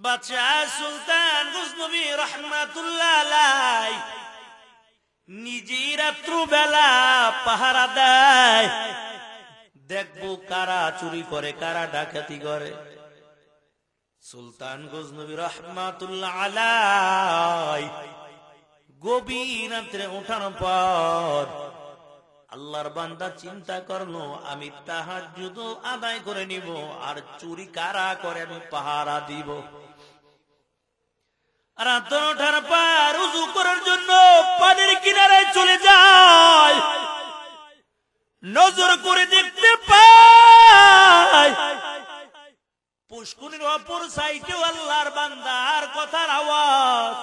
বাদশাহ সুলতান গজনবী রহমাতুল্লাহ আলাইহি নিজেই রাত্রিবেলা পাহারা দেয়, দেখবো কারা চুরি করে কারা ডাকাতি করে। সুলতান গজনবী রহমাতুল্লাহ আলাইহি গভীর রাত্রে ওঠানোর পর আল্লাহর বান্দা চিন্তা করলো, আমি তাহাজ্জুদ আদায় করে নিব আর চুরি কারা করে আমি পাহারা দিব। রাত ওঠার পর উযু করার জন্য পানির কিনারায় চলে যায়, নজর করে দেখতে পায় পুষ্কুনির অপর সাইডে আল্লাহর বান্দার কথার আওয়াজ।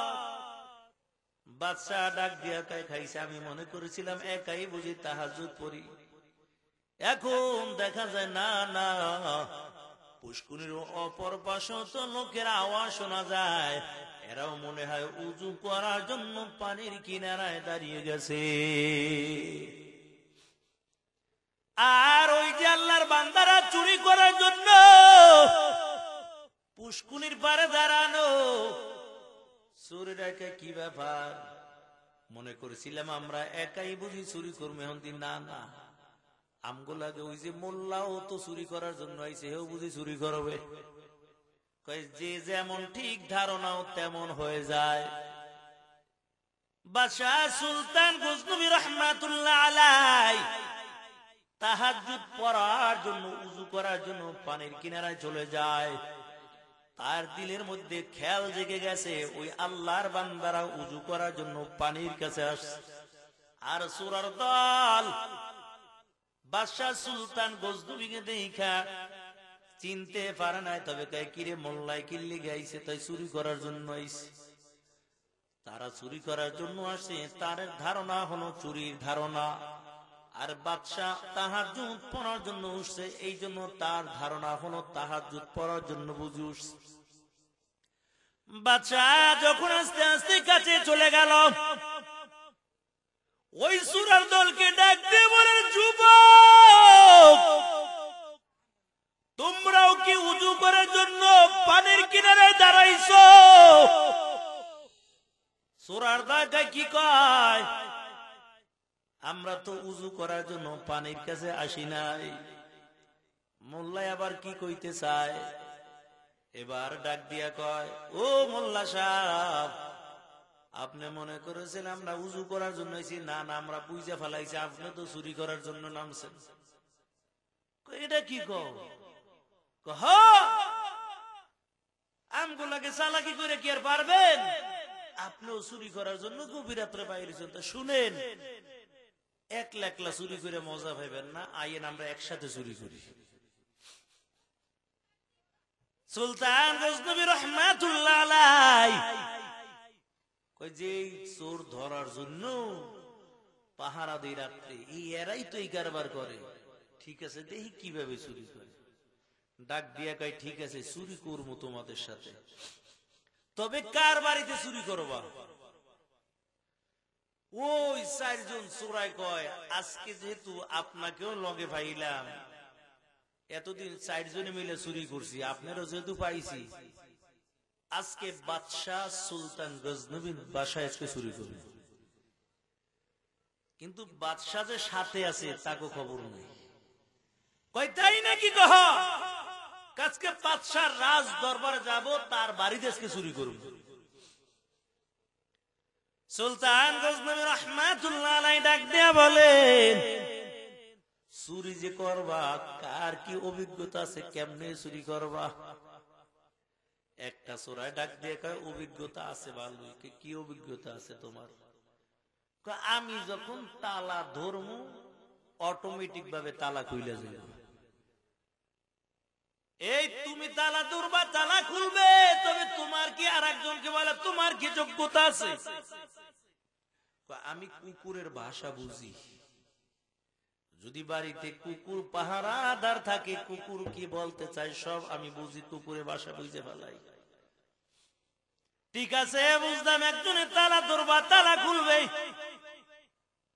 বাদশা ডাক দিয়া খাইছে, আমি মনে করেছিলাম একাই বুঝি তাহাজ্জুদ পড়ি, এখন দেখা যায় না না, পুষ্কুনির অপর পাশে তো লোকের আওয়াজ শোনা যায়, এরাও মনে হয় উযু করার জন্য পানির কিনারায় দাঁড়িয়ে গেছে। আর ওই যে আল্লাহর বান্দারা চুরি করার জন্য পুষ্কুনির পারে দাঁড়ানো, চোরেরাকে কি ব্যাপার, মনে করেছিলাম আমরা একাই বুঝি চুরি করবো, এখন দিন না না, আমগুলাকে ওই যে মোল্লাও তো চুরি করার জন্য আইছে, হেও বুঝি চুরি করবে। যে যেমন ঠিক ধারণাও তেমন হয়ে যায়। বাদশাহ সুলতান গজনবী রহমাতুল্লাহ আলাইহি তাহাজ্জুদ পড়ার জন্য উযু করার জন্য পানির কিনারায় চলে যায়। তার দিলের মধ্যে খেয়াল জেগে গেছে, ওই আল্লাহর বান্দারা উযু করার জন্য পানির কাছে আসছে, আর চোরের দল বাদশাহ সুলতান গজনবীকে দেখা চিনতে পারে নাই, তবে কয় কিরে মোল্লাই কিল্লি গাইছে, তাই চুরি করার জন্য আইছে। তারা চুরি করার জন্য আসে, তার ধারণা হলো চুরির ধারণা, আর বাদশা তাহাজ্জুদ পড়ার জন্য উঠছে, এই জন্য তার ধারণা হলো তাহাজ্জুদ পড়ার জন্য বুঝে উঠছে। বাদশা যখন আস্তে আস্তে কাছে চলে গেল, ওই চোরের দলকে ডাক দিয়ে বলে, যুবক তোমরাও কি উযু করার জন্য পানির কিনারে দাঁড়াইছো? চোরের দল কি কয়, আমরা তো উযু করার জন্য পানির কাছে আসি নাই। মোল্লাই আবার কি কইতে চায়, এবার ডাক দিয়া কয়, ও মোল্লা সাহেব, আপনি মনে করেছেন আমরা উযু করার জন্য আইছি? না না, আমরা বুঝা ফেলাইছি আপনি তো চুরি করার জন্য নামছেন। এটা কি কও? আমগুলাকে চালাকি করে কি আর পারবেন? আপনিও চুরি করার জন্য গভীর রাত্রে বাইরেছেন, তা শুনেন, একলা একলা চুরি করে মজা পাইবেন না, আইয়েন আমরা একসাথে চুরি করি। সুলতান গজনবী রহমাতুল্লাহ আলাইহি কই যে চোর ধরার জন্য পাহারা দেই রাত্রে, এরাই তো এই কারবার করে, ঠিক আছে দেখি কিভাবে চুরি করে। ডাক দিয়া কয়, ঠিক আছে চুরি করবো তোমাদের সাথে, তবে কার বাড়িতে চুরি করবা? ওই চারজন চোরাই কয়, আজকে যেহেতু আপনাকেও লগে পাইলাম, এতদিন চারজনে মিলে চুরি করছি, আপনারও যেহেতু পাইছি, আজকে বাদশাহ সুলতান গজনবীর বাসায় আজকে চুরি করবে। কিন্তু বাদশাহ যে সাথে আছে তাকে খবর নেই। কয় তাই নাকি? কহ আজকে বাদশাহ রাজ দরবারে যাব, তার বাড়িতে আজকে চুরি করব। সুলতান গজনবী রহমাতুল্লাহ আলাইহি ডাক দিয়া বলেন, চুরি যে করবা, কার কি অভিজ্ঞতা আছে, কেমনে চুরি করবা? একটা চোরাই ডাক দিয়ে কয়, অভিজ্ঞতা আছে ভালো। কি অভিজ্ঞতা আছে তোমার? আমি যখন তালা ধরমু অটোমেটিক ভাবে তালা খুলে যাবে। এই তুমি তালা ধরবা, তালা খুলবে, তবে তোমার কি আর একজনকে বলে তোমার কি যোগ্যতা আছে? আমি কুকুরের ভাষা বুঝি, যদি বাড়িতে কুকুর পাহারাদার থাকে, কুকুর কি বলতে চাই সব আমি বুঝি, কুকুরের ভাষা বুঝে ফেলাই। ঠিক আছে বুঝলাম, একজনে তালা ধরবা, তালা খুলবে,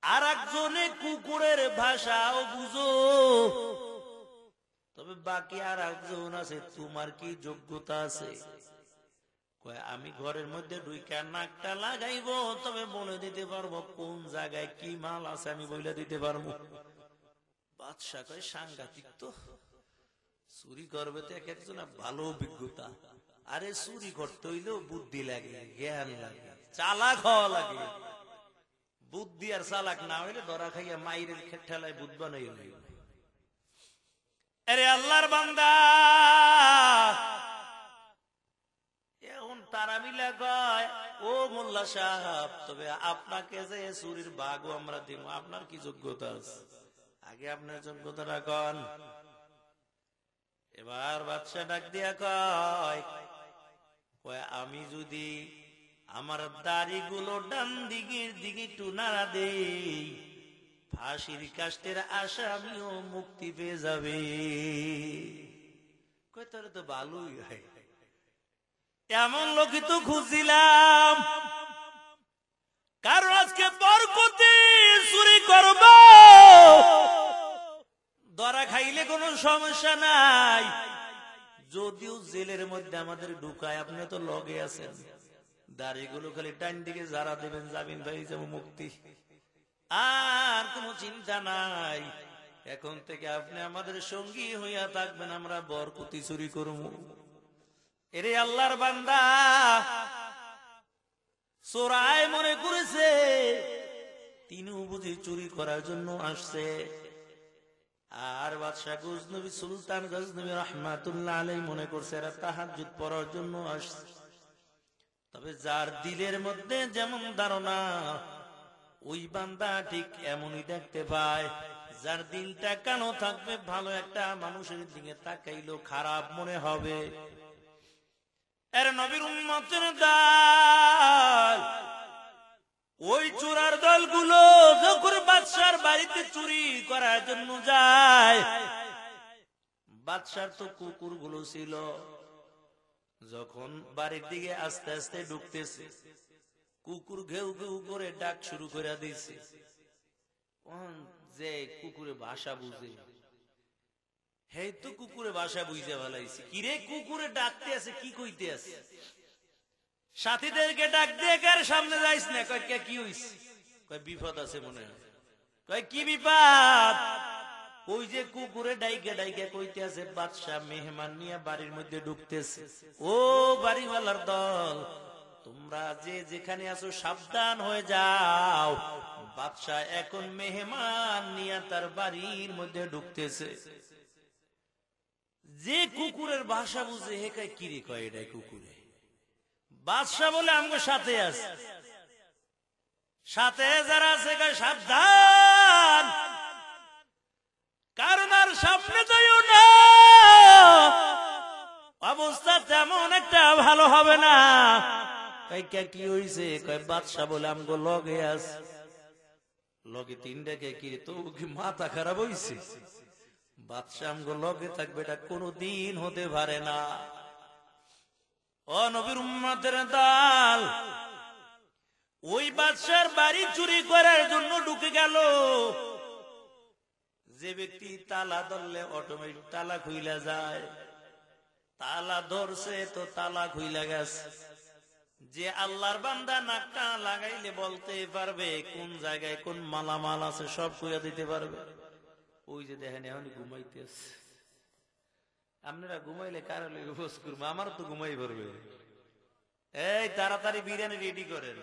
আর একজনে কুকুরের ভাষাও বুঝো, তবে বাকি আর একজন আছে, তোমার কি যোগ্যতা আছে? কয় আমি ঘরের মধ্যে ঢুইকা নাকটা লাগাইবো, তবে বলে দিতে পারবো কোন জায়গায় কি মাল আছে, আমি বলে দিতে পারবো। বাদশা কয় সাংঘাতিক তো, চুরি করবে তো এক একজন ভালো অভিজ্ঞতা। আরে চুরি করতে হইলেও বুদ্ধি লাগে, জ্ঞান লাগে, চালাক হওয়া লাগে। বুদ্ধি আর চালাক না হইলে ধরা খাইয়া মাইরের ঠেলায় বুধবা নাই। আরে আল্লাহর বান্দা, এখন তারা মিলা কয় ও মোল্লা সাহেব, তবে আপনাকে যে চুরির ভাগও আমরা দিব, আপনার কি যোগ্যতা আছে? আগে আপনার যোগ্যতাটা কন। এবার বাদশা ডাক দিয়া কয়, আমি যদি আমার দাড়িগুলো ডান দিকের দিকে একটু নাড়া দেই, ফাঁসির কাষ্টের আসামিও মুক্তি পেয়ে যাবে। কয় তাহলে তো ভালোই হয়, এমন লোকই তো খুঁজছিলাম, কারণ আজকে বরকতি চুরি করব, ধরা খাইলে কোনো সমস্যা নাই। যদিও জেলের মধ্যে আমাদের ঢুকায়, আপনি তো লগে আছেন, দাড়িগুলো খালি ডান দিকে যারা দেবেন, জামিন ভাই যাব মুক্তি, আর কোনো চিন্তা নাই। এখন থেকে আপনি আমাদের সঙ্গী হইয়া থাকবেন, আমরা বরকতি চুরি করব। এরে আল্লাহর বান্দা, চোরাই মনে করেছে তিনিও বুঝি চুরি করার জন্য আসছে। আর বাদশা গজনবী সুলতান গজনবী রাহমাতুল্লাহ আলাইহি মনে করছে এরা তাহাজ্জুদ পড়ার জন্য আসছে। তবে যার দিলের মধ্যে যেমন ধারণা, ওই বান্দা ঠিক এমনই দেখতে পায়। যার দিলটা কালো থাকবে, ভালো একটা মানুষের দিকে তাকাইলেও খারাপ মনে হবে। এর নবীর উম্মতের দল, ওই চোরার দলগুলো যখন বাদশার বাড়িতে চুরি করার জন্য যায়, বাদশার তো কুকুর গুলো ছিল, যখন বাড়ির দিকে আস্তে আস্তে ঢুকতেছে, কুকুর ঘেউ ঘেউ করে ডাক শুরু করে দিছে। যে কুকুরে ভাষা বুঝে, হেই তো কুকুরে ভাষা বুঝে ফেলাইছে, কিরে কুকুরে ডাকতে আছে, কি কইতে আছে? সাথীদেরকে ডাক দিয়ে কার সামনে যাইস না। কয় কি হইছে? কয় বিপদ আছে মনে হয়। কয় কি বিপদ? ওই যে কুকুরে ডাইকে ডাইকে কইতে আছে বাদশা মেহমান নিয়ে বাড়ির মধ্যে ঢুকতেছে। ও বাড়িওয়ালার দল, তোমরা যে যেখানে আছো সাবধান হয়ে যাও, বাদশা এখন মেহমান নিয়ে তার বাড়ির মধ্যে ঢুকতেছে। যে কুকুরের ভাষা বুঝে হে কয় কিরে, কয় এটাই কুকুরে। বাদশাহ বলে আমার সাথে আছে, সাথে যারা আছে কয় সাবধান, কারণ আর সামনে যাইও না, অবস্থা তেমন একটা ভালো হবে না। কি হইছে? কয় বাদশাহ বলে আমগো লগে আছে। লগে তিনটাকে কি তো কি মাথা খারাপ হইছে? বাদশাহ আমগো লগে থাকবে, এটা কোনদিন হতে পারে না। ও নবীর উম্মতের দল, ওই বাদশার বাড়ি চুরি করার জন্য ঢুকে গেল। যে ব্যক্তি তালা ধরলে অটোমেটিক তালা খুইলা যায়, তালা ধরছে তো তালা খুইলা গেছে। যে আল্লাহর বান্দা নাকটা লাগাইলে বলতে পারবে কোন জায়গায় কোন মালামাল আছে, সব খুইয়া দিতে পারবে। ওই যে দেখেন এখন ঘুমাইতেছে, আপনারা ঘুমাইলে কার লেগে বস করবো, আমার তো ঘুমাই পড়বে। এই তাড়াতাড়ি বিরিয়ানি রেডি করেন।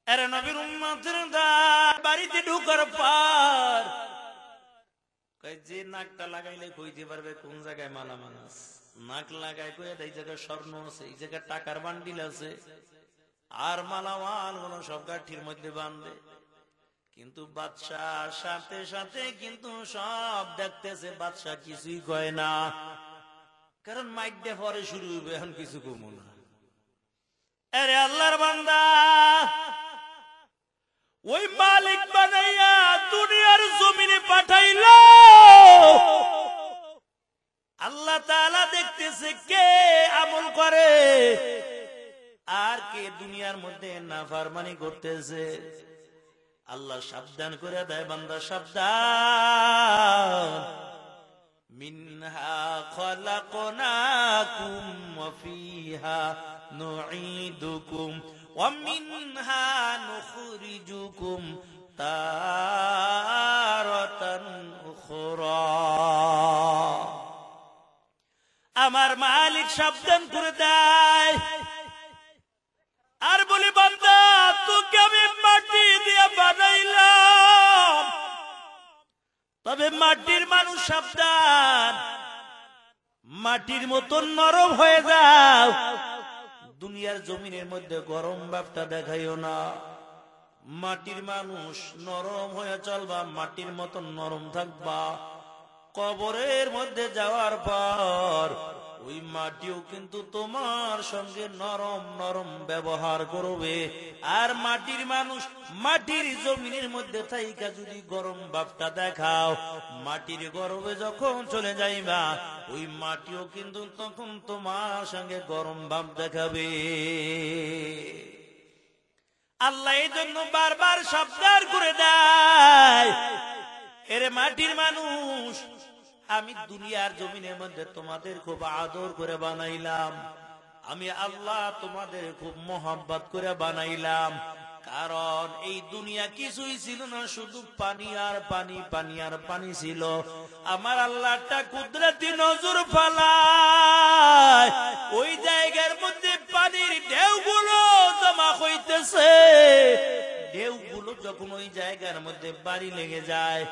আরে নবীর উম্মতের দল, বাড়িতে ঢুকার পর যে নাকটা লাগাইলে কইতে পারবে কোন জায়গায় মালামাল আছে। নাক লাগাই কয়ে এই জায়গায় স্বর্ণ আছে, এই জায়গায় টাকার বান্ডিল আছে, আর মালামাল গুলো সব গাঠির মধ্যে বাঁধে। কিন্তু বাদশাহ সাথে সাথে কিন্তু সব দেখতেছে, বাদশাহ কিছুই কয় না, কারণ মাইকটা পরে শুরু হবে, এখন কিছু কমো না। আরে আল্লাহর বান্দা, ওই মালিক বানাইয়া দুনিয়ার জমিনে পাঠাইল, আল্লাহ তাআলা দেখতেছে কে আমল করে আর কে দুনিয়ার মধ্যে নাফরমানি করতেছে। আল্লাহ সাবধান করে দেয়, বান্দা সাবধান, মিনহা খলাকনাকুম ওয়া ফিহা নুঈদুকুম ওয়া মিনহা নুখরিজুকুম তারাতান উখরা। আমার মালিক সাবধান করে দেয় আর বলে, বান্দা তোকে আমি মাটি দিয়ে বানাইলাম, তবে মাটির মানুষ সাবধান, মাটির মতন নরম হয়ে যাও। দুনিয়ার জমিনের মধ্যে গরম ভাবটা দেখাইও না। মাটির মানুষ নরম হয়ে চলবা, মাটির মতন নরম থাকবা। কবরের মধ্যে যাওয়ার পর ওই মাটিও কিন্তু তোমার সঙ্গে নরম নরম ব্যবহার করবে। আর মাটির মানুষ মাটির জমিনের মধ্যে থাইকা যদি গরম ভাবটা দেখাও, মাটির গর্ভে যখন চলে যাইবা ওই মাটিও কিন্তু তখন তোমার সঙ্গে গরম ভাব দেখাবে। আল্লাহ এই জন্য বারবার সাবধান করে দেয়, এরে মাটির মানুষ, আমি দুনিয়ার জমিনের মধ্যে তোমাদের খুব আদর করে বানাইলাম, আমি আল্লাহ তোমাদের খুব মোহাব্বত করে বানাইলাম। কারণ এই দুনিয়া কিছুই ছিল না, শুধু পানি আর পানি, পানি আর পানি ছিল। আমার আল্লাহটা কুদরতি নজর ফালায় ওই জায়গার মধ্যে পানির ঢেউগুলো জমা হইতেছে। ঢেউগুলো যখন ওই জায়গার মধ্যে বাড়ি লেগে যায়,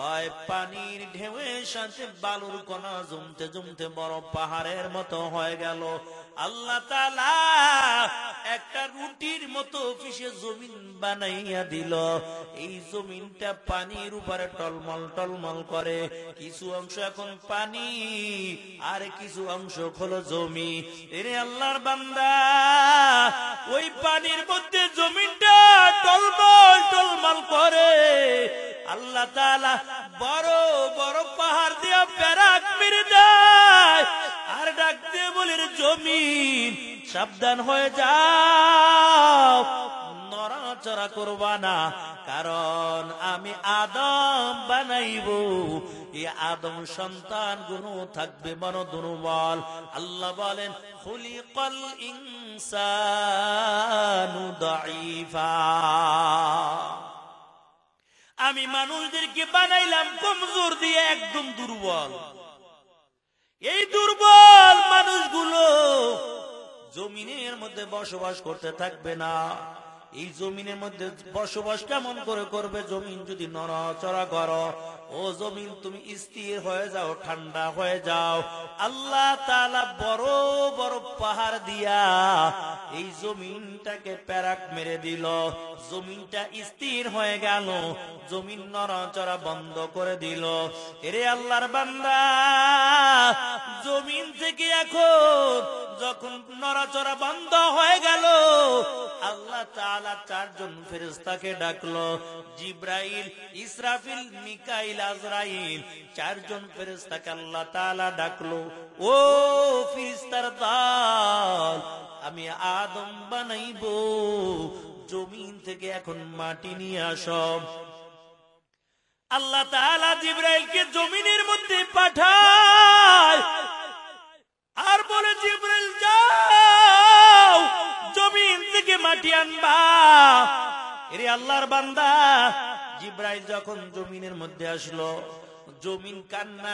ওই পানির ঢেউয়ের সাথে বালুর কণা জমতে জমতে বড় পাহাড়ের মতো হয়ে গেল। আল্লাহ তাআলা একটা রুটির মতো পিছে জমিন বানাইয়া দিল। এই জমিনটা পানির উপরে টলমল টলমল করে। কিছু অংশ এখন পানি আর কিছু অংশ হলো জমি। এরে আল্লাহর বান্দা, ওই পানির মধ্যে জমিনটা টলমল টলমল করে। আল্লাহ তাআলা বড় বড় পাহাড় দিয়া প্যারাক মেরে দেয় আর ডাক দিয়ে বলে, জমিন সাবধান হয়ে যাও, নড়াচড়া করবা না, কারণ আমি আদম বানাইব। এই আদম সন্তান গুলো থাকবে বড় দুর্বল। আল্লাহ বলেন, খুলিকাল ইনসানু দাঈফা, আমি মানুষদেরকে বানাইলাম কমজোর দিয়ে, একদম দুর্বল। এই দুর্বল মানুষগুলো জমিনের মধ্যে বসবাস করতে থাকবে না। এই জমিনের মধ্যে বসবাস কেমন করে করবে? জমিন যদি নড়াচড়া করো, ও জমিন তুমি স্থির হয়ে যাও, ঠান্ডা হয়ে যাও। আল্লাহ তাআলা বড় বড় পাহাড় দিয়া এই জমিনটাকে প্যারাক মেরে দিল। জমিনটা স্থির হয়ে গেল, জমিন নড়াচড়া বন্ধ করে দিল। এরে আল্লাহর বান্দা, জমিন থেকে এখন যখন নড়াচড়া বন্ধ হয়ে গেল, আল্লাহ তাআলা চারজন ফেরেশতাকে ডাকলো, জিবরাইল, ইসরাফিল, মিকাইল, আজরাইল, চারজন ফেরেশতাকে আল্লাহ তাআলা ডাকলো। ও ফেরেশতার দল, আমি আদম বানাইবো, জমিন থেকে এখন মাটি নিয়ে আসো। আল্লাহ তাআলা জিবরাইলকে জমিনের মধ্যে পাঠায় আর বলে, জিবরাইল যাও, জমিন থেকে মাটি আনবা। এরে আল্লাহর বান্দা, জিবরাইল যখন জমিনের মধ্যে আসলো, জমিন কান্না